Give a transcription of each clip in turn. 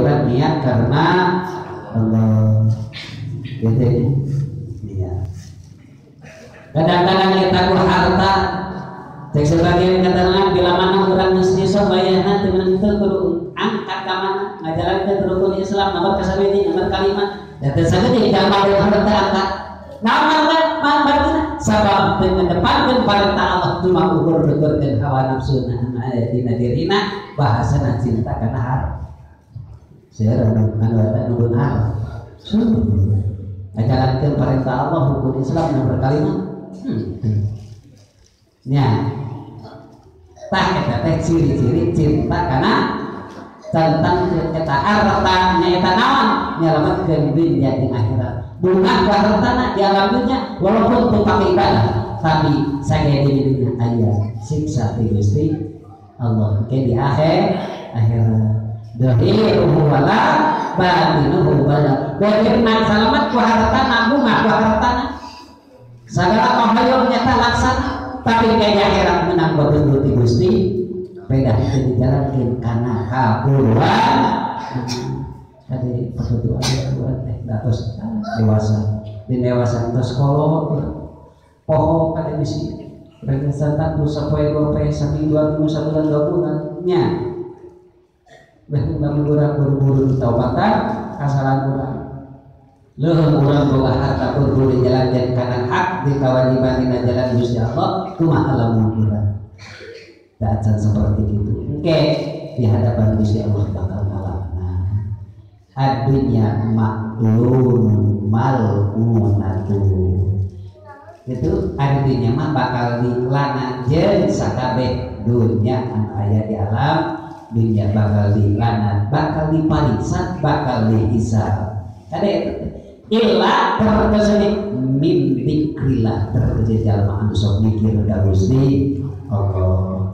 urang niat karena Allah gitu ya. Kadang-kadang kita ku harta cek sebagian keterangan bila mana urang geus nyusun bayana teu meunang kudu angkat ka mana ngajalankeun rukun Islam nomor kasabedi nomor kalimat da teu sagede jamal harta angkat naon martina sabab teu ngedepankeun perintah Allah cuma ukur-ukurkeun hawa nafsuna aya dina dirina bahasana cinta kana harta seueur anu eta nurun harta ngajalankeun perintah Allah rukun Islam nomor kalimat nya tah eta teh ciri-ciri cinta kana tentang eta harta nyaeta naon nyelametkeun dunya jeung akhirat bunga ku hartana di alam dunya walaupun teu pake ibadah tapi sagede di dunya aya siksa ti Gusti Allah ke di akhirat dhahiruhu wala batinuhu wala dohirna salamet ku hartana bunga ku hartana sagala pahayon nyata laksana tapi ke di akhirat menang betul ti Gusti beda itu dijalankan karena kaburuan tadi perbuatan teh datos dewasa di dewasa terus kolot poho kada bisi bagi santan tu sapoe gope sambil 2 minggu sabulan 2 bulan nya bahkan urang buru-buru taubatan kasalahan urang leuh urang boga harta buru-buru dijalankan karena hak di kewajiban dina jalan Gusti Allah kumaha lamun urang dan seperti itu oke di hadapan Gusti Allah bakal ngalahna adunya maklun mal'unatu itu artinya mah bakal dilana jeung sakabeh dunya anu aya di alam dunya bakal dilana bakal dipariksa bakal dihisab kada itu illa terkesini min dzikrillah terkejal jalma anu sok mikir ka Gusti Allah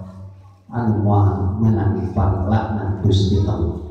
anu moal menang panglakna Gusti Allah.